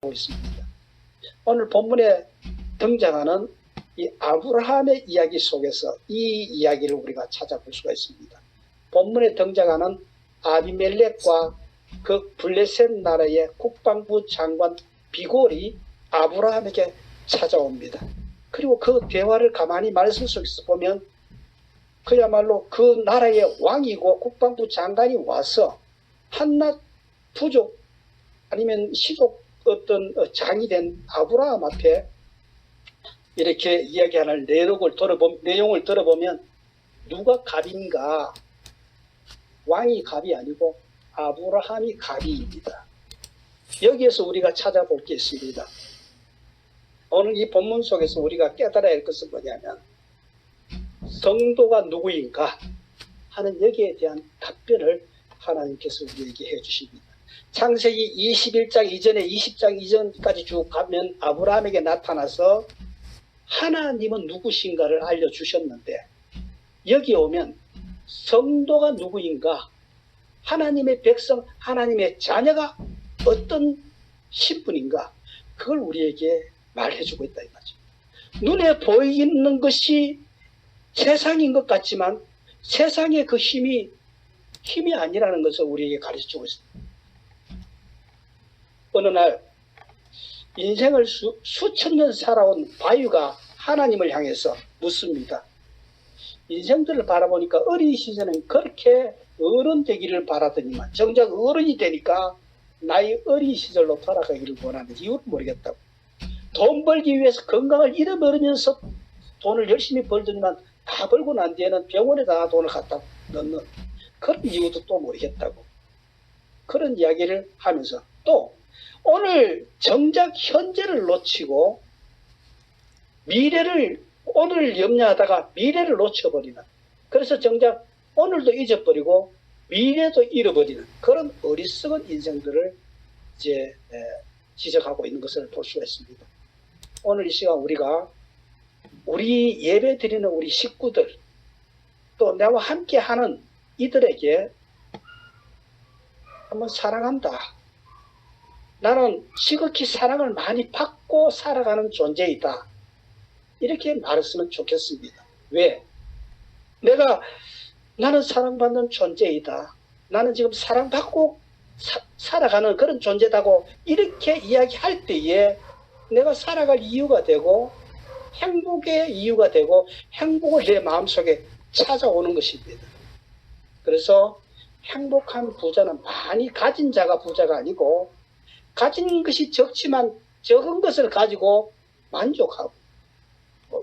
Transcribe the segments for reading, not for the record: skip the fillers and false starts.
있습니다. 오늘 본문에 등장하는 이 아브라함의 이야기 속에서 이 이야기를 우리가 찾아볼 수가 있습니다. 본문에 등장하는 아비멜렉과 그 블레셋 나라의 국방부 장관 비골이 아브라함에게 찾아옵니다. 그리고 그 대화를 가만히 말씀 속에서 보면 그야말로 그 나라의 왕이고 국방부 장관이 와서 한낱 부족 아니면 시족 어떤 장이 된 아브라함 앞에 이렇게 이야기하는 내용을 들어보면 누가 갑인가? 왕이 갑이 아니고 아브라함이 갑이입니다. 여기에서 우리가 찾아볼 게 있습니다. 오늘 이 본문 속에서 우리가 깨달아야 할 것은 뭐냐면 성도가 누구인가 하는 여기에 대한 답변을 하나님께서 우리에게 해주십니다. 창세기 21장 이전에 20장 이전까지 쭉 가면 아브라함에게 나타나서 하나님은 누구신가를 알려주셨는데 여기 오면 성도가 누구인가, 하나님의 백성, 하나님의 자녀가 어떤 신분인가, 그걸 우리에게 말해주고 있다 이 말이죠. 눈에 보이는 것이 세상인 것 같지만 세상의 그 힘이 아니라는 것을 우리에게 가르쳐주고 있습니다. 어느 날 인생을 수천 년 살아온 바위가 하나님을 향해서 묻습니다. 인생들을 바라보니까 어린 시절은 그렇게 어른 되기를 바라더니만 정작 어른이 되니까 나의 어린 시절로 돌아가기를 원하는 이유를 모르겠다고. 돈 벌기 위해서 건강을 잃어버리면서 돈을 열심히 벌더니만 다 벌고 난 뒤에는 병원에다 돈을 갖다 넣는 그런 이유도 또 모르겠다고. 그런 이야기를 하면서 또 오늘 정작 현재를 놓치고 오늘을 염려하다가 미래를 놓쳐버리는, 그래서 정작 오늘도 잊어버리고 미래도 잃어버리는 그런 어리석은 인생들을 이제 지적하고 있는 것을 볼 수가 있습니다. 오늘 이 시간 우리 예배 드리는 우리 식구들, 또 나와 함께 하는 이들에게 한번 사랑한다, 나는 지극히 사랑을 많이 받고 살아가는 존재이다, 이렇게 말했으면 좋겠습니다. 왜? 나는 사랑받는 존재이다, 나는 지금 사랑받고 살아가는 그런 존재다고 이렇게 이야기할 때에 내가 살아갈 이유가 되고 행복의 이유가 되고 행복을 내 마음속에 찾아오는 것입니다. 그래서 행복한 부자는 많이 가진 자가 부자가 아니고 가진 것이 적지만 적은 것을 가지고 만족하고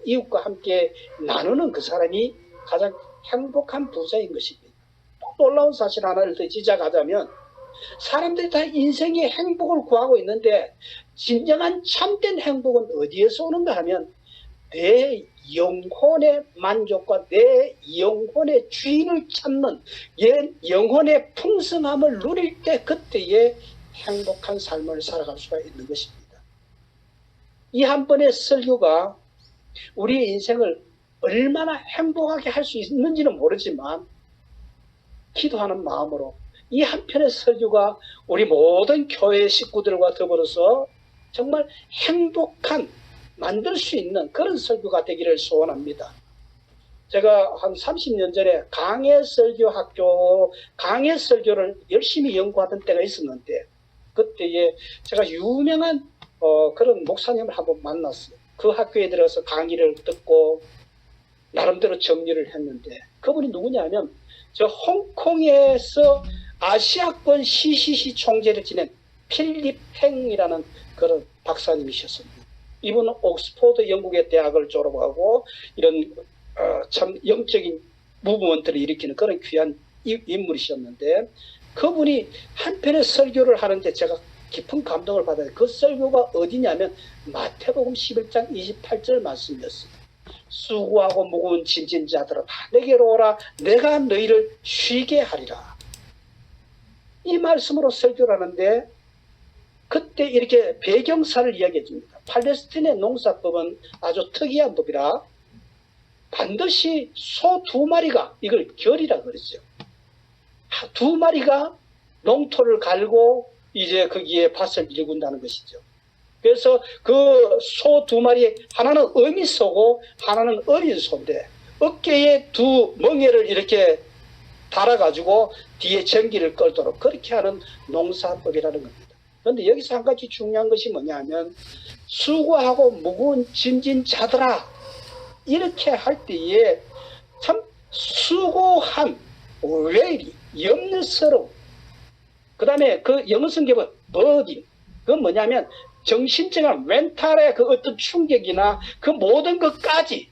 이웃과 함께 나누는 그 사람이 가장 행복한 부자인 것입니다. 또 놀라운 사실 하나를 더 지적하자면 사람들이 다 인생의 행복을 구하고 있는데 진정한 참된 행복은 어디에서 오는가 하면 내 영혼의 만족과 내 영혼의 주인을 찾는 영혼의 풍성함을 누릴 때 그때에 행복한 삶을 살아갈 수가 있는 것입니다. 이 한 번의 설교가 우리의 인생을 얼마나 행복하게 할 수 있는지는 모르지만 기도하는 마음으로 이 한 편의 설교가 우리 모든 교회 식구들과 더불어서 정말 행복한 만들 수 있는 그런 설교가 되기를 소원합니다. 제가 한 30년 전에 강해 설교를 열심히 연구하던 때가 있었는데 그때에 제가 유명한 그런 목사님을 한번 만났어요. 그 학교에 들어서 강의를 듣고 나름대로 정리를 했는데 그분이 누구냐면 저 홍콩에서 아시아권 CCC 총재를 지낸 필립 팽이라는 그런 박사님이셨습니다. 이분은 옥스포드 영국의 대학을 졸업하고 이런 참 영적인 무브먼트를 일으키는 그런 귀한 인물이셨는데 그분이 한편의 설교를 하는데 제가 깊은 감동을 받아요. 그 설교가 어디냐면 마태복음 11장 28절 말씀이었습니다. 수고하고 무거운 짐진 자들아 다 내게로 오라, 내가 너희를 쉬게 하리라. 이 말씀으로 설교를 하는데 그때 이렇게 배경사를 이야기해 줍니다. 팔레스틴의 농사법은 아주 특이한 법이라 반드시 소 2마리가, 이걸 결이라 그러죠. 2마리가 농토를 갈고 이제 거기에 밭을 일군다는 것이죠. 그래서 그 소 두 마리, 하나는 어미 소고 하나는 어린 소인데 어깨에 두 멍에를 이렇게 달아가지고 뒤에 전기를 끌도록 그렇게 하는 농사법이라는 겁니다. 그런데 여기서 한 가지 중요한 것이 뭐냐면 수고하고 무거운 짐진 자들아 이렇게 할 때에 참 수고함, weary, 염려스러움. 그 다음에 그 영어 성경은 burden. 그건 뭐냐면 정신적인 멘탈의 그 어떤 충격이나 그 모든 것까지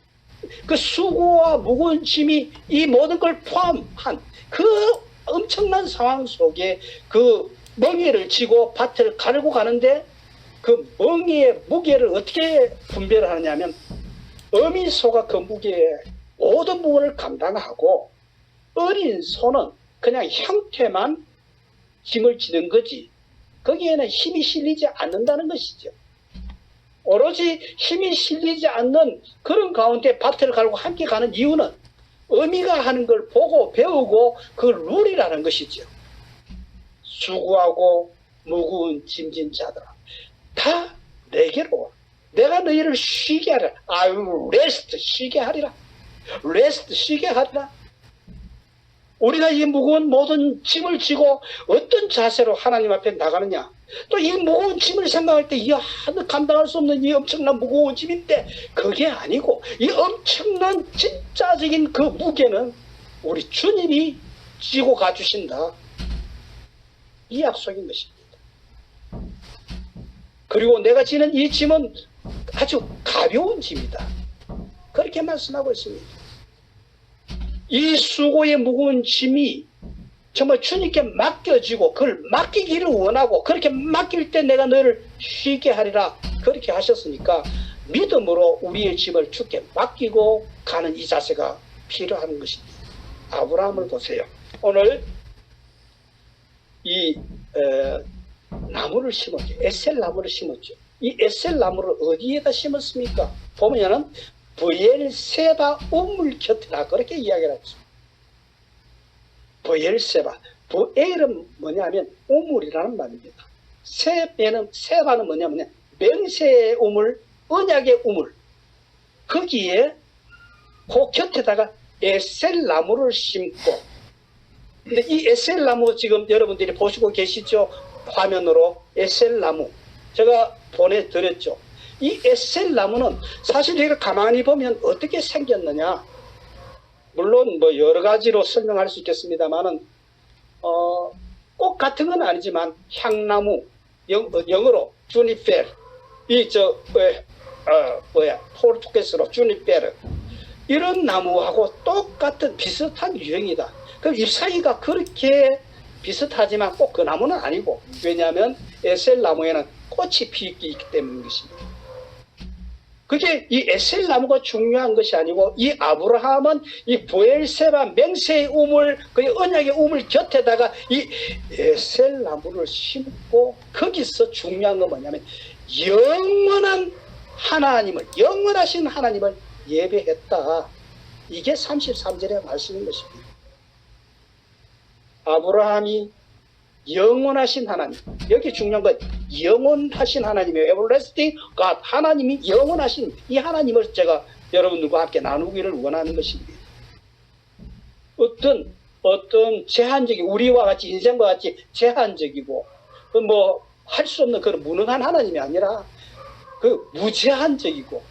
그 수고와 무거운 짐이 이 모든 걸 포함한 그 엄청난 상황 속에 그 멍에를 쥐고 밭을 갈고 가는데 그 멍에의 무게를 어떻게 분별을 하느냐면 어미 소가 그 무게의 모든 부분을 감당하고 어린 소는 그냥 형태만 짐을 지는 거지 거기에는 힘이 실리지 않는다는 것이죠. 오로지 힘이 실리지 않는 그런 가운데 밭을 갈고 함께 가는 이유는 어미가 하는 걸 보고 배우고 그 룰이라는 것이죠. 수고하고 무거운 짐진 자들아 다 내게로 와. 내가 너희를 쉬게 하리라. 아유 레스트 쉬게 하리라. 레스트 쉬게 하리라. 우리가 이 무거운 모든 짐을 지고 어떤 자세로 하나님 앞에 나가느냐. 또 이 무거운 짐을 생각할 때 이야 감당할 수 없는 이 엄청난 무거운 짐인데 그게 아니고 이 엄청난 진짜적인 그 무게는 우리 주님이 지고 가주신다. 이 약속인 것입니다. 그리고 내가 지는 이 짐은 아주 가벼운 짐이다. 그렇게 말씀하고 있습니다. 이 수고의 무거운 짐이 정말 주님께 맡겨지고 그걸 맡기기를 원하고 그렇게 맡길 때 내가 너를 쉬게 하리라 그렇게 하셨으니까 믿음으로 우리의 짐을 주께 맡기고 가는 이 자세가 필요한 것입니다. 아브라함을 보세요. 오늘 이 나무를 심었죠. 에셀 나무를 심었죠. 이 에셀 나무를 어디에다 심었습니까? 보면은 브엘세바 우물 곁이다 그렇게 이야기를 하고 있습니다. 브엘세바, 브엘은 뭐냐면 우물이라는 말입니다. 세바는 뭐냐면 맹세의 우물, 언약의 우물. 거기에 그 곁에다가 에셀 나무를 심고. 근데 이 에셀 나무 지금 여러분들이 보시고 계시죠? 화면으로 에셀 나무 제가 보내드렸죠. 이 에셀 나무는 사실 우리가 가만히 보면 어떻게 생겼느냐. 물론 뭐 여러 가지로 설명할 수 있겠습니다만은 꼭 같은 건 아니지만 향나무 영어로 주니페르 포르투게스로 주니페르 이런 나무하고 똑같은 비슷한 유형이다. 그럼 잎사귀가 그렇게 비슷하지만 꼭 그 나무는 아니고 왜냐하면 에셀 나무에는 꽃이 피기 때문인 것입니다. 그게 이 에셀 나무가 중요한 것이 아니고 이 아브라함은 이 브엘세바 맹세의 우물 그 언약의 우물 곁에다가 이 에셀 나무를 심고 거기서 중요한 건 뭐냐면 영원한 하나님을 영원하신 하나님을 예배했다. 이게 33절의 말씀인 것입니다. 아브라함이 영원하신 하나님 여기 중요한 건 영원하신 하나님이에요. everlasting God 하나님이 영원하신 이 하나님을 제가 여러분들과 함께 나누기를 원하는 것입니다. 어떤 제한적인 우리와 같이 인생과 같이 제한적이고 뭐 할 수 없는 그런 무능한 하나님이 아니라 그 무제한적이고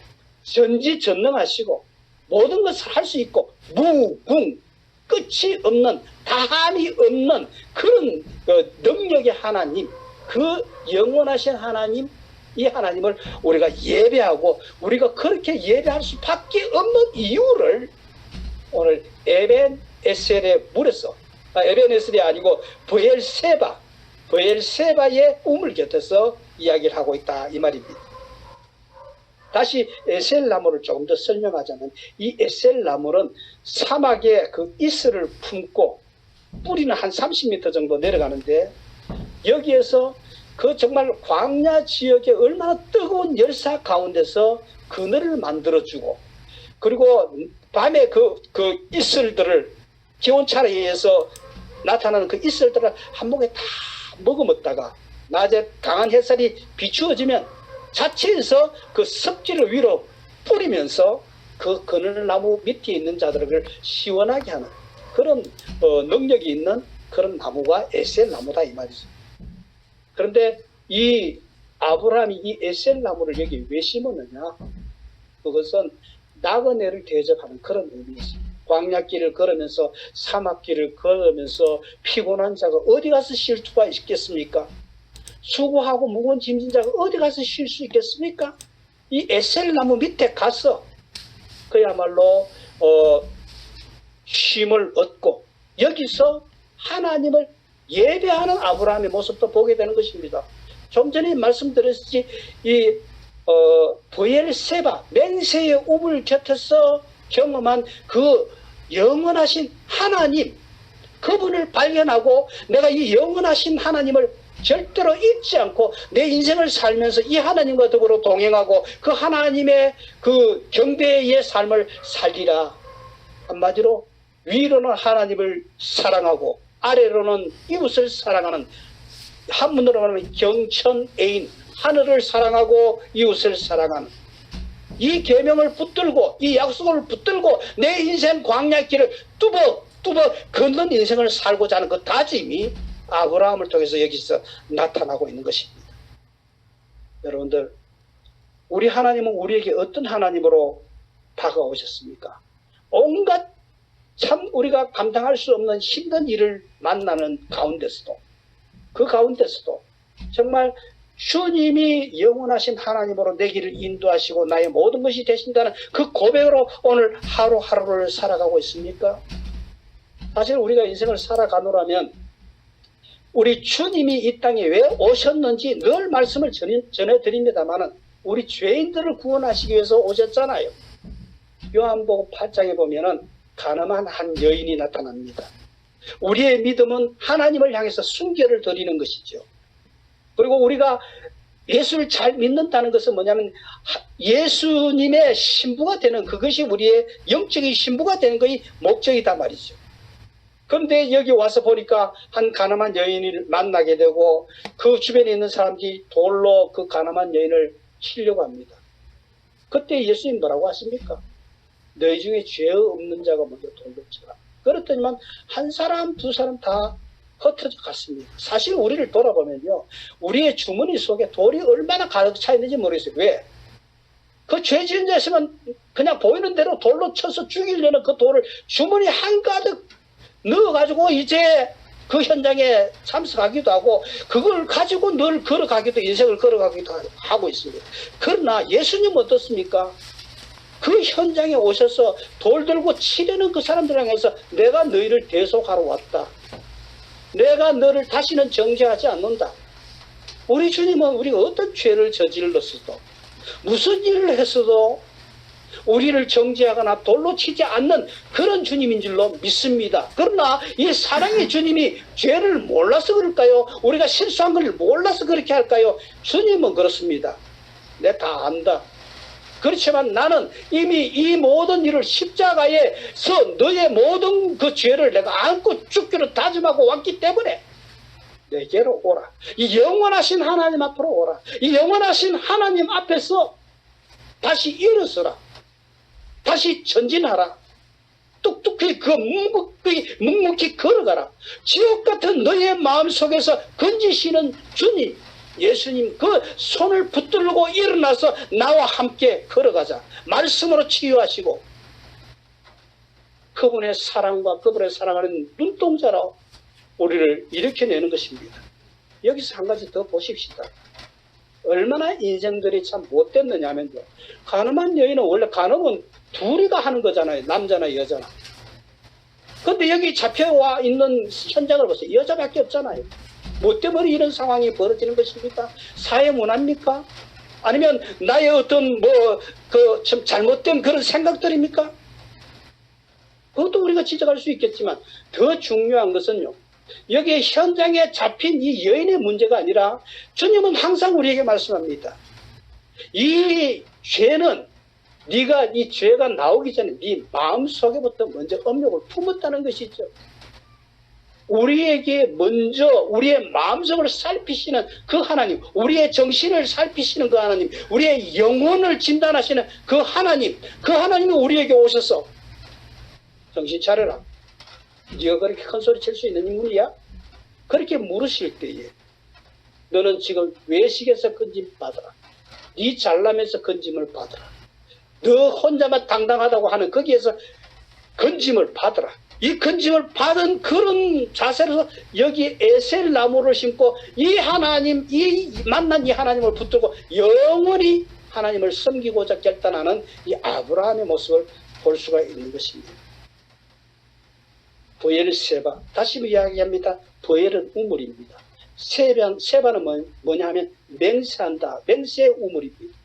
전지전능하시고 모든 것을 할 수 있고 무궁 끝이 없는 다함이 없는 그런 그 능력의 하나님 그 영원하신 하나님 이 하나님을 우리가 예배하고 우리가 그렇게 예배할 수밖에 없는 이유를 오늘 에벤에셀의 물에서 에벤에셀이 아니고 브엘세바의 우물 곁에서 이야기를 하고 있다 이 말입니다. 다시 에셀 나무를 조금 더 설명하자면 이 에셀 나무는 사막에 그 이슬을 품고 뿌리는 한 30m 정도 내려가는데 여기에서 그 정말 광야 지역에 얼마나 뜨거운 열사 가운데서 그늘을 만들어주고 그리고 밤에 그 이슬들을 기온차에 의해서 나타나는 그 이슬들을 한 목에 다 머금었다가 낮에 강한 햇살이 비추어지면 자체에서 그 습지를 위로 뿌리면서 그 그늘나무 밑에 있는 자들을 시원하게 하는 그런 능력이 있는 그런 나무가 에셀 나무다 이 말이죠. 그런데 이 아브라함이 이 에셀 나무를 여기 왜 심었느냐? 그것은 나그네를 대접하는 그런 의미였습니다. 광야길을 걸으면서 사막길을 걸으면서 피곤한 자가 어디 가서 쉴 수가 있겠습니까? 수고하고 무거운 짐진 자가 어디 가서 쉴 수 있겠습니까? 이 에셀 나무 밑에 가서 그야말로 쉼을 얻고 여기서 하나님을 예배하는 아브라함의 모습도 보게 되는 것입니다. 좀 전에 말씀드렸듯이 이 브엘세바 맹세의 우물 곁에서 경험한 그 영원하신 하나님, 그분을 발견하고 내가 이 영원하신 하나님을 절대로 잊지 않고 내 인생을 살면서 이 하나님과 더불어 동행하고 그 하나님의 그 경배의 삶을 살리라. 한마디로 위로는 하나님을 사랑하고 아래로는 이웃을 사랑하는, 한문으로 말하면 경천애인, 하늘을 사랑하고 이웃을 사랑하는 이 계명을 붙들고 이 약속을 붙들고 내 인생 광야길을 뚜벅뚜벅 걷는 인생을 살고자 하는 그 다짐이 아브라함을 통해서 여기서 나타나고 있는 것입니다. 여러분들, 우리 하나님은 우리에게 어떤 하나님으로 다가오셨습니까? 온갖 참 우리가 감당할 수 없는 힘든 일을 만나는 가운데서도, 그 가운데서도 정말 주님이 영원하신 하나님으로 내 길을 인도하시고 나의 모든 것이 되신다는 그 고백으로 오늘 하루하루를 살아가고 있습니까? 사실 우리가 인생을 살아가노라면 우리 주님이 이 땅에 왜 오셨는지 늘 말씀을 전해드립니다만 우리 죄인들을 구원하시기 위해서 오셨잖아요. 요한복음 8장에 보면은 가늠한 한 여인이 나타납니다. 우리의 믿음은 하나님을 향해서 순결을 드리는 것이죠. 그리고 우리가 예수를 잘 믿는다는 것은 뭐냐면 예수님의 신부가 되는, 그것이 우리의 영적인 신부가 되는 것이 목적이다 말이죠. 그런데 여기 와서 보니까 한 가늠한 여인을 만나게 되고 그 주변에 있는 사람들이 돌로 그 가늠한 여인을 치려고 합니다. 그때 예수님 뭐라고 하십니까? 너희 중에 죄 없는 자가 먼저 돌로 쳐라. 그렇더니만 한 사람 두 사람 다 흩어져 갔습니다. 사실 우리를 돌아보면요, 우리의 주머니 속에 돌이 얼마나 가득 차 있는지 모르겠어요. 왜? 그 죄 지은 자 있으면 그냥 보이는 대로 돌로 쳐서 죽이려는 그 돌을 주머니 한가득 넣어가지고 이제 그 현장에 참석하기도 하고 그걸 가지고 늘 걸어가기도, 인생을 걸어가기도 하고 있습니다. 그러나 예수님은 어떻습니까? 그 현장에 오셔서 돌 들고 치려는 그 사람들 향해서 내가 너희를 대속하러 왔다. 내가 너를 다시는 정죄하지 않는다. 우리 주님은 우리가 어떤 죄를 저질렀어도 무슨 일을 했어도 우리를 정죄하거나 돌로 치지 않는 그런 주님인 줄로 믿습니다. 그러나 이 사랑의 주님이 죄를 몰라서 그럴까요? 우리가 실수한 걸 몰라서 그렇게 할까요? 주님은 그렇습니다. 내가 다 안다. 그렇지만 나는 이미 이 모든 일을 십자가에서 너의 모든 그 죄를 내가 안고 죽기로 다짐하고 왔기 때문에 내게로 오라. 이 영원하신 하나님 앞으로 오라. 이 영원하신 하나님 앞에서 다시 일어서라. 다시 전진하라. 뚝뚝히 묵묵히 걸어가라. 지옥 같은 너의 마음속에서 건지시는 주님, 예수님, 그 손을 붙들고 일어나서 나와 함께 걸어가자. 말씀으로 치유하시고 그분의 사랑과 그분의 사랑하는 눈동자로 우리를 일으켜내는 것입니다. 여기서 한 가지 더 보십시다. 얼마나 인생들이 참 못됐느냐 하면요, 가늠한 여인은 원래 가늠은 둘이가 하는 거잖아요. 남자나 여자나. 근데 여기 잡혀와 있는 현장을 보세요. 여자밖에 없잖아요. 뭐 때문에 이런 상황이 벌어지는 것입니까? 사회 문화입니까? 아니면 나의 어떤 좀 잘못된 그런 생각들입니까? 그것도 우리가 지적할 수 있겠지만 더 중요한 것은요, 여기 현장에 잡힌 이 여인의 문제가 아니라 주님은 항상 우리에게 말씀합니다. 이 죄는 네가 이 죄가 나오기 전에 네 마음속에부터 먼저 업욕을 품었다는 것이죠. 우리에게 먼저 우리의 마음속을 살피시는 그 하나님, 우리의 정신을 살피시는 그 하나님, 우리의 영혼을 진단하시는 그 하나님, 그 하나님이 우리에게 오셔서 정신 차려라. 네가 그렇게 큰 소리 칠 수 있는 인물이야? 그렇게 물으실 때에 너는 지금 외식에서 건짐 받아라. 네 잘남에서 건짐을 받아라. 너 혼자만 당당하다고 하는 거기에서 건짐을 받아라. 이 건짐을 받은 그런 자세로서 여기 에셀 나무를 심고 이 하나님, 이 만난 이 하나님을 붙들고 영원히 하나님을 섬기고자 결단하는 이 아브라함의 모습을 볼 수가 있는 것입니다. 부엘세바, 다시 이야기합니다. 부엘은 우물입니다. 세바는 뭐냐 하면 맹세한다. 맹세의 우물입니다.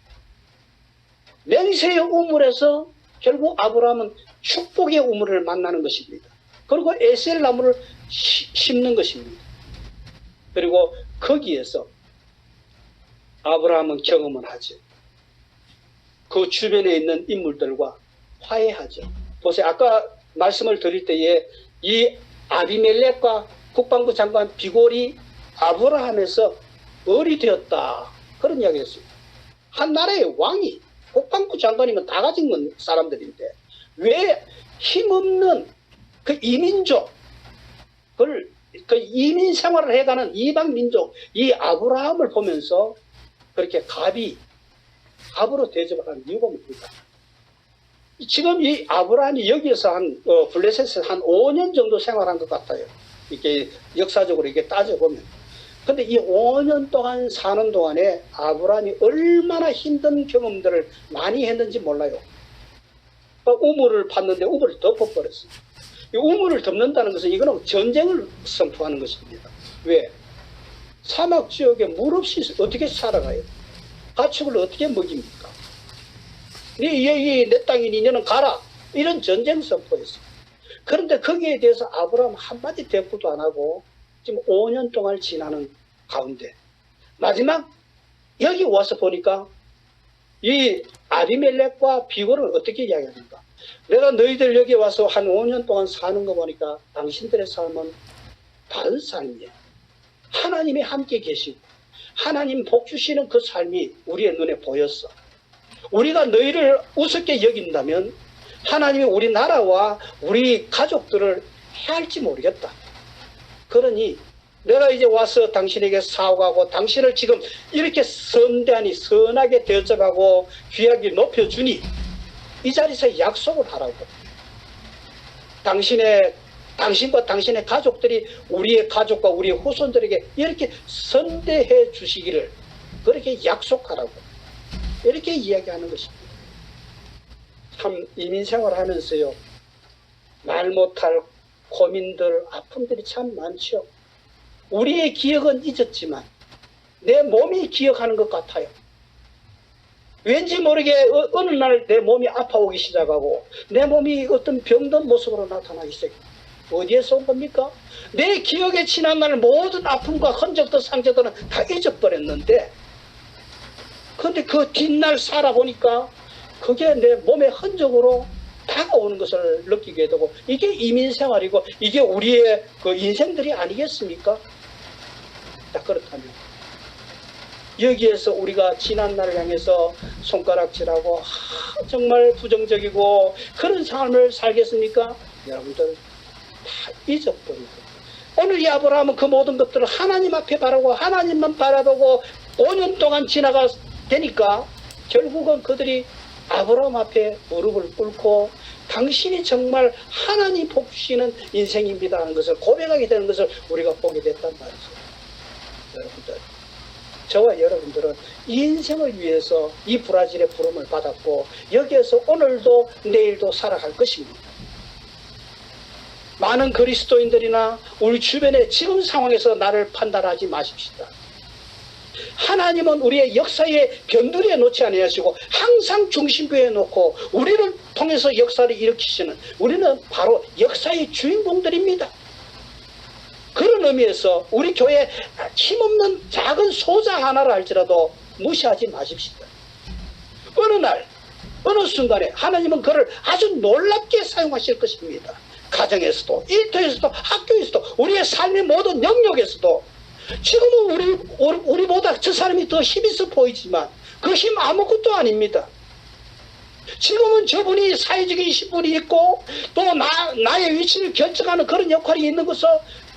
맹세의 우물에서 결국 아브라함은 축복의 우물을 만나는 것입니다. 그리고 에셀 나무를 심는 것입니다. 그리고 거기에서 아브라함은 경험을 하죠. 그 주변에 있는 인물들과 화해하죠. 보세요. 아까 말씀을 드릴 때에 이 아비멜렉과 국방부 장관 비골이 아브라함에서 을이 되었다. 그런 이야기를 했어요. 한 나라의 왕이 국방부 장관이면 다 가진 사람들인데 왜 힘없는 그 이민족, 그 이민 생활을 해가는 이방 민족, 이 아브라함을 보면서 그렇게 갑으로 대접을 하는 이유가 뭡니까? 지금 이 아브라함이 여기에서 블레셋에서 한 5년 정도 생활한 것 같아요. 이렇게 역사적으로 이렇게 따져보면. 근데 이 5년 동안 사는 동안에 아브라함이 얼마나 힘든 경험들을 많이 했는지 몰라요. 우물을 팠는데 우물을 덮어버렸어요. 이 우물을 덮는다는 것은 이거는 전쟁을 선포하는 것입니다. 왜? 사막 지역에 물 없이 어떻게 살아가요? 가축을 어떻게 먹입니까? 내 땅이니 너는 가라. 이런 전쟁 선포였어요. 그런데 거기에 대해서 아브라함 한마디 대꾸도 안 하고 지금 5년 동안 지나는 가운데 마지막 여기 와서 보니까 이 아비멜렉과 비골은 어떻게 이야기합니까? 내가 너희들 여기 와서 한 5년 동안 사는 거 보니까 당신들의 삶은 다른 삶이에요. 하나님이 함께 계시고 하나님 복 주시는 그 삶이 우리의 눈에 보였어. 우리가 너희를 우습게 여긴다면 하나님이 우리 나라와 우리 가족들을 해할지 모르겠다. 그러니 내가 이제 와서 당신에게 사오가고 당신을 지금 이렇게 선대하니 선하게 대접하고 귀하게 높여주니 이 자리에서 약속을 하라고. 당신과 당신의 가족들이 우리의 가족과 우리의 후손들에게 이렇게 선대해 주시기를 그렇게 약속하라고. 이렇게 이야기하는 것입니다. 참 이민생활 하면서요. 말 못할 고민들, 아픔들이 참 많죠. 우리의 기억은 잊었지만 내 몸이 기억하는 것 같아요. 왠지 모르게 어느 날 내 몸이 아파오기 시작하고 내 몸이 어떤 병든 모습으로 나타나기 시작해요. 어디에서 온 겁니까? 내 기억에 지난날 모든 아픔과 흔적들, 상처들은 다 잊어버렸는데 그런데 그 뒷날 살아보니까 그게 내 몸의 흔적으로 다가오는 것을 느끼게 되고 이게 이민생활이고 이게 우리의 그 인생들이 아니겠습니까? 자, 그렇다면 여기에서 우리가 지난날을 향해서 손가락질하고 정말 부정적이고 그런 삶을 살겠습니까? 여러분들 다 잊어버리고 오늘 이 아브라함은 그 모든 것들을 하나님 앞에 바라고 하나님만 바라보고 5년 동안 지나가 되니까 결국은 그들이 아브라함 앞에 무릎을 꿇고 당신이 정말 하나님 복 주시는 인생입니다 하는 것을 고백하게 되는 것을 우리가 보게 됐단 말이죠. 여러분들, 저와 여러분들은 이 인생을 위해서 이 브라질의 부름을 받았고 여기에서 오늘도 내일도 살아갈 것입니다. 많은 그리스도인들이나 우리 주변의 지금 상황에서 나를 판단하지 마십시다. 하나님은 우리의 역사의 변두리에 놓지 아니하시고 항상 중심부에 놓고 우리를 통해서 역사를 일으키시는 우리는 바로 역사의 주인공들입니다. 그런 의미에서 우리 교회 힘없는 작은 소자 하나를 할지라도 무시하지 마십시다. 어느 날 어느 순간에 하나님은 그를 아주 놀랍게 사용하실 것입니다. 가정에서도, 일터에서도, 학교에서도, 우리의 삶의 모든 영역에서도 지금은 우리보다 저 사람이 더 힘있어 보이지만 그 힘 아무것도 아닙니다. 지금은 저분이 사회적인 신분이 있고 또 나의 위치를 결정하는 그런 역할이 있는 것을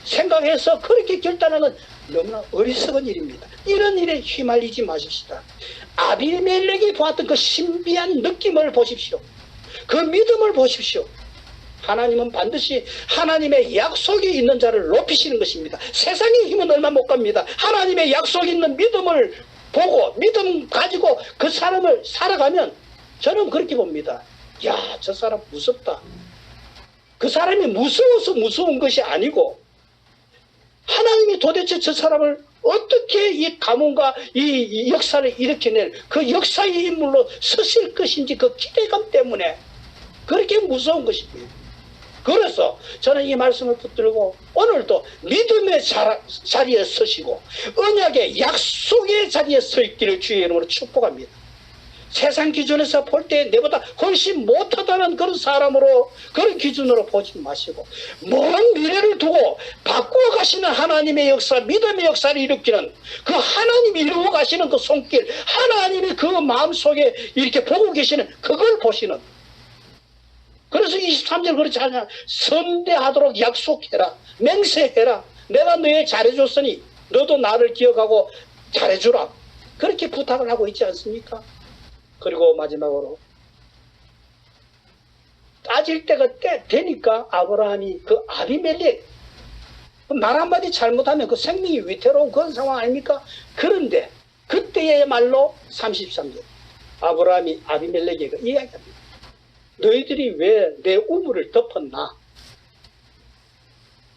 생각해서 그렇게 결단하는 건 너무나 어리석은 일입니다. 이런 일에 휘말리지 마십시다. 아비멜렉이 보았던 그 신비한 느낌을 보십시오. 그 믿음을 보십시오. 하나님은 반드시 하나님의 약속이 있는 자를 높이시는 것입니다. 세상의 힘은 얼마 못 갑니다. 하나님의 약속이 있는 믿음을 보고 믿음 가지고 그 사람을 살아가면 저는 그렇게 봅니다. 야, 저 사람 무섭다. 그 사람이 무서워서 무서운 것이 아니고 하나님이 도대체 저 사람을 어떻게 이 가문과 이 역사를 일으켜낼 그 역사의 인물로 서실 것인지 그 기대감 때문에 그렇게 무서운 것입니다. 그래서 저는 이 말씀을 붙들고 오늘도 믿음의 자리에 서시고 언약의 약속의 자리에 서 있기를 주의 이름으로 축복합니다. 세상 기준에서 볼 때 내보다 훨씬 못하다는 그런 사람으로 그런 기준으로 보지 마시고 먼 미래를 두고 바꾸어 가시는 하나님의 역사, 믿음의 역사를 일으키는 그 하나님이 이루어 가시는 그 손길, 하나님이 그 마음속에 이렇게 보고 계시는 그걸 보시는. 그래서 23절 그렇지 않냐. 선대하도록 약속해라. 맹세해라. 내가 너에 잘해줬으니 너도 나를 기억하고 잘해주라. 그렇게 부탁을 하고 있지 않습니까? 그리고 마지막으로 따질 때가 되니까 아브라함이 그 아비멜렉 말 한마디 잘못하면 그 생명이 위태로운 그런 상황 아닙니까? 그런데 그때야말로 33절 아브라함이 아비멜렉에게 이야기합니다. 너희들이 왜 내 우물을 덮었나?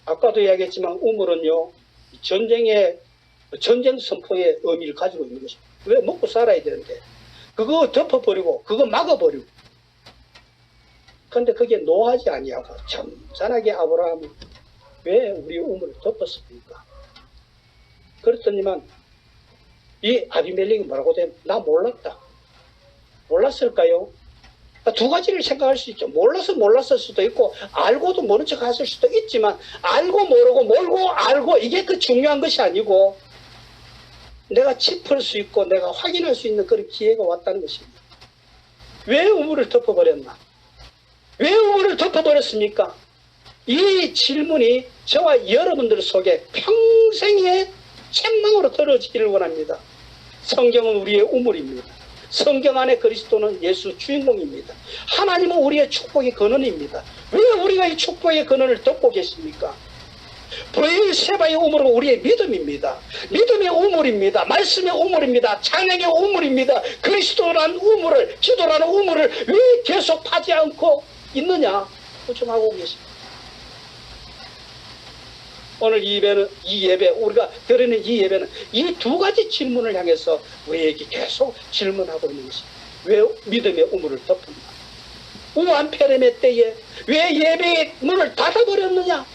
아까도 이야기했지만 우물은요 전쟁 선포의 의미를 가지고 있는 것입니다. 왜 먹고 살아야 되는데 그거 덮어버리고 그거 막아버리고 그런데 그게 노하지 아니하고 점잖하게 아브라함이 왜 우리 우물을 덮었습니까? 그랬더니만 이 아비멜렉이 뭐라고 되면 나 몰랐다. 몰랐을까요? 두 가지를 생각할 수 있죠. 몰라서 몰랐을 수도 있고 알고도 모른 척 했을 수도 있지만 알고 모르고 모르고 알고 이게 그 중요한 것이 아니고 내가 짚을 수 있고 내가 확인할 수 있는 그런 기회가 왔다는 것입니다. 왜 우물을 덮어버렸나? 왜 우물을 덮어버렸습니까? 이 질문이 저와 여러분들 속에 평생의 책망으로 떨어지기를 원합니다. 성경은 우리의 우물입니다. 성경 안에 그리스도는 예수 주인공입니다. 하나님은 우리의 축복의 근원입니다. 왜 우리가 이 축복의 근원을 덮고 계십니까? 브엘세바의 우물은 우리의 믿음입니다. 믿음의 우물입니다. 말씀의 우물입니다. 찬양의 우물입니다. 그리스도라는 우물을, 기도라는 우물을 왜 계속 파지 않고 있느냐 걱정하고 계십니다. 오늘 이 예배 우리가 드리는 이 예배는 이 두 가지 질문을 향해서 우리에게 계속 질문하고 있는 것입니다. 왜 믿음의 우물을 덮었나? 우한 페레메 때에 왜 예배의 문을 닫아버렸느냐?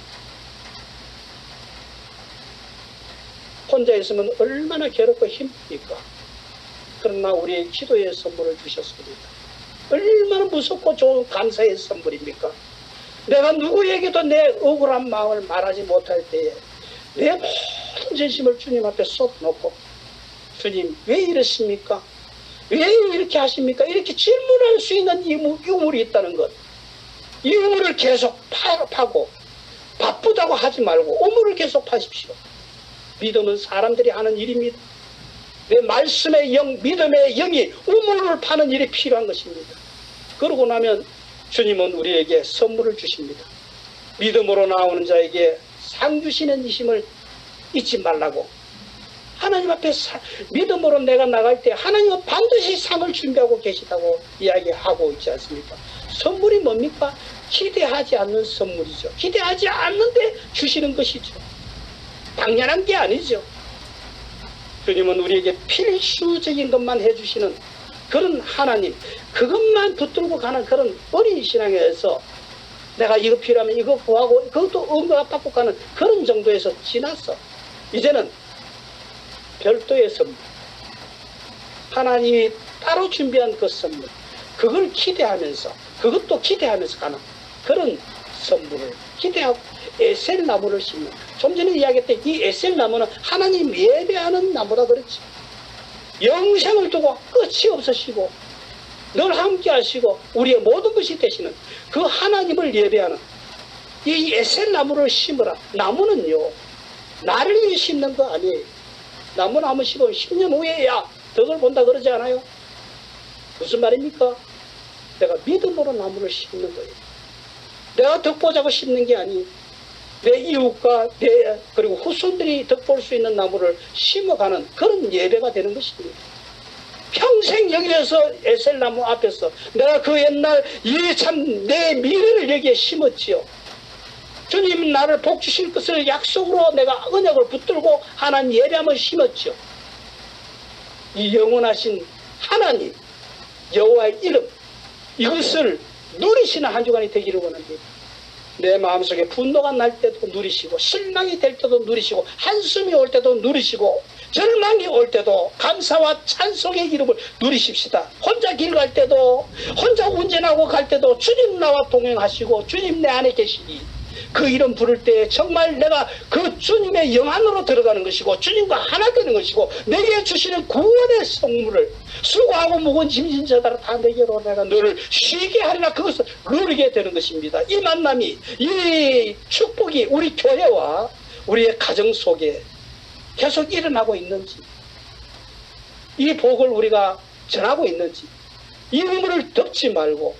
혼자 있으면 얼마나 괴롭고 힘듭니까? 그러나 우리의 기도의 선물을 주셨습니다. 얼마나 무섭고 좋은 감사의 선물입니까? 내가 누구에게도 내 억울한 마음을 말하지 못할 때에 내 모든 진심을 주님 앞에 쏟아놓고 주님 왜 이러십니까? 왜 이렇게 하십니까? 이렇게 질문할 수 있는 이 우물이 있다는 것. 이 우물을 계속 파고 바쁘다고 하지 말고 우물을 계속 파십시오. 믿음은 사람들이 하는 일입니다. 내 말씀의 영, 믿음의 영이 우물을 파는 일이 필요한 것입니다. 그러고 나면 주님은 우리에게 선물을 주십니다. 믿음으로 나오는 자에게 상 주시는 이심을 잊지 말라고. 하나님 앞에 믿음으로 내가 나갈 때 하나님은 반드시 상을 준비하고 계시다고 이야기하고 있지 않습니까? 선물이 뭡니까? 기대하지 않는 선물이죠. 기대하지 않는데 주시는 것이죠. 당연한 게 아니죠. 주님은 우리에게 필수적인 것만 해주시는 그런 하나님, 그것만 붙들고 가는 그런 어린 신앙에서 내가 이거 필요하면 이거 구하고 그것도 응답받고 가는 그런 정도에서 지났어. 이제는 별도의 선물, 하나님이 따로 준비한 그 선물, 그걸 기대하면서 그것도 기대하면서 가는 그런 선물을 기대하고 에셀 나무를 심는, 좀 전에 이야기했던 이 에셀 나무는 하나님 예배하는 나무라 그랬지. 영생을 두고 끝이 없으시고 늘 함께 하시고 우리의 모든 것이 되시는 그 하나님을 예배하는 이 에셀 나무를 심으라. 나무는요, 나를 위해 심는 거 아니에요. 나무 심으면 10년 후에야 덕을 본다 그러지 않아요? 무슨 말입니까? 내가 믿음으로 나무를 심는 거예요. 내가 덕 보자고 심는 게 아니에요. 내 이웃과 그리고 후손들이 덕 볼 수 있는 나무를 심어가는 그런 예배가 되는 것입니다. 평생 여기에서 에셀나무 앞에서 내가 그 옛날 이 참 내 미래를 여기에 심었지요. 주님 나를 복 주실 것을 약속으로 내가 언약을 붙들고 하나님 예배함을 심었지요. 이 영원하신 하나님 여호와의 이름, 이것을 누리시는 한 주간이 되기를 원합니다. 내 마음속에 분노가 날 때도 누리시고, 실망이 될 때도 누리시고, 한숨이 올 때도 누리시고, 절망이 올 때도 감사와 찬송의 이름을 누리십시다. 혼자 길 갈 때도, 혼자 운전하고 갈 때도 주님 나와 동행하시고 주님 내 안에 계시니 그 이름 부를 때 정말 내가 그 주님의 영 안으로 들어가는 것이고 주님과 하나 되는 것이고 내게 주시는 구원의 성물을 수고하고 무거운 짐진 자들아 다 내게로 내가 너를 쉬게 하리라, 그것을 누리게 되는 것입니다. 이 만남이, 이 축복이 우리 교회와 우리의 가정 속에 계속 일어나고 있는지, 이 복을 우리가 전하고 있는지, 이 우물을 덮지 말고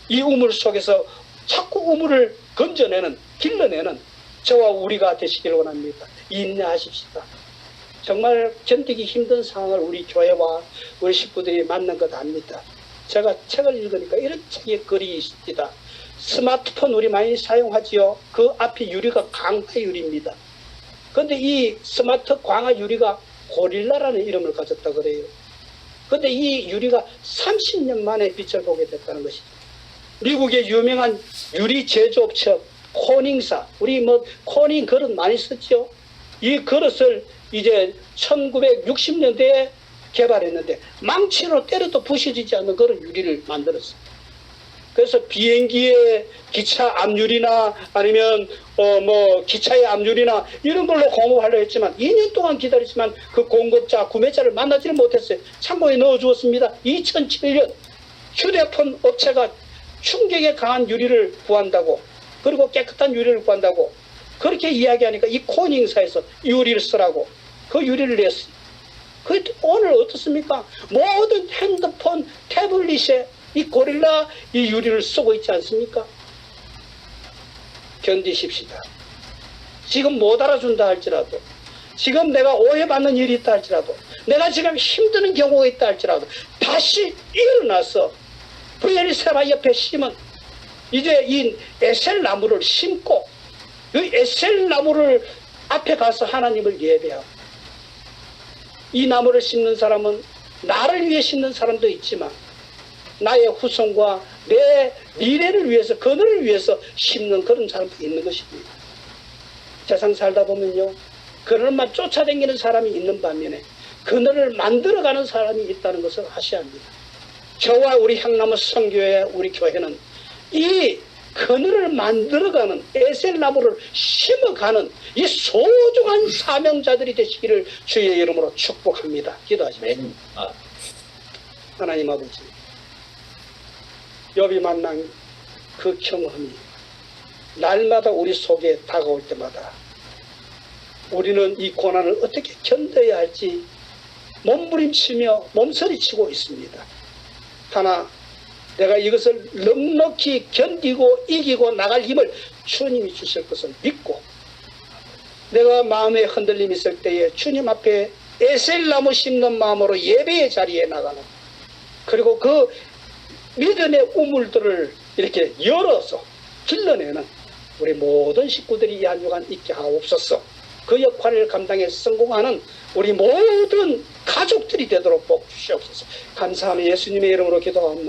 이 우물 속에서 자꾸 우물을 건져내는, 길러내는 저와 우리가 되시기를 원합니다. 인내하십시다. 정말 견디기 힘든 상황을 우리 교회와 우리 식구들이 만난 것 압니다. 제가 책을 읽으니까 이런 책의 글이 있습니다. 스마트폰 우리 많이 사용하지요. 그 앞에 유리가 강화 유리입니다. 그런데 이 스마트 광화 유리가 고릴라라는 이름을 가졌다 그래요. 그런데 이 유리가 30년 만에 빛을 보게 됐다는 것이죠. 미국의 유명한 유리 제조업체 코닝사, 우리 뭐 코닝 그릇 많이 썼죠. 이 그릇을 이제 1960년대에 개발했는데 망치로 때려도 부셔지지 않는 그런 유리를 만들었어요. 그래서 비행기의 기차 앞유리나 아니면 뭐 기차의 앞유리나 이런 걸로 공급하려고 했지만 2년 동안 기다렸지만 그 공급자, 구매자를 만나지는 못했어요. 창고에 넣어주었습니다. 2007년 휴대폰 업체가 충격에 강한 유리를 구한다고, 그리고 깨끗한 유리를 구한다고 그렇게 이야기하니까 이 코닝사에서 유리를 쓰라고 그 유리를 냈어요. 그 오늘 어떻습니까? 모든 핸드폰, 태블릿에 이 고릴라 이 유리를 쓰고 있지 않습니까? 견디십시다. 지금 못 알아준다 할지라도, 지금 내가 오해받는 일이 있다 할지라도, 내가 지금 힘드는 경우가 있다 할지라도 다시 일어나서 브엘세바 옆에 심은 이제 이 에셀 나무를 심고 이 에셀 나무를 앞에 가서 하나님을 예배하고, 이 나무를 심는 사람은 나를 위해 심는 사람도 있지만 나의 후손과 내 미래를 위해서, 그들을 위해서 심는 그런 사람도 있는 것입니다. 세상 살다 보면요, 그들만 쫓아다니는 사람이 있는 반면에 그들을 만들어가는 사람이 있다는 것을 아셔야 합니다. 저와 우리 향나무 선교회, 우리 교회는 이 그늘을 만들어가는, 에셀나무를 심어가는 이 소중한 사명자들이 되시기를 주의 이름으로 축복합니다. 기도하십시다. 하나님 아버지, 욥이 만난 그 경험이 날마다 우리 속에 다가올 때마다 우리는 이 고난을 어떻게 견뎌야 할지 몸부림치며 몸서리치고 있습니다. 하나, 내가 이것을 넉넉히 견디고 이기고 나갈 힘을 주님이 주실 것을 믿고, 내가 마음에 흔들림이 있을 때에 주님 앞에 에셀나무 심는 마음으로 예배의 자리에 나가는, 그리고 그 믿음의 우물들을 이렇게 열어서 길러내는 우리 모든 식구들이 이 한 주간 있게 하옵소서. 그 역할을 감당해 성공하는 우리 모든 가족들이 되도록 복 주시옵소서. 감사하며 예수님의 이름으로 기도합니다.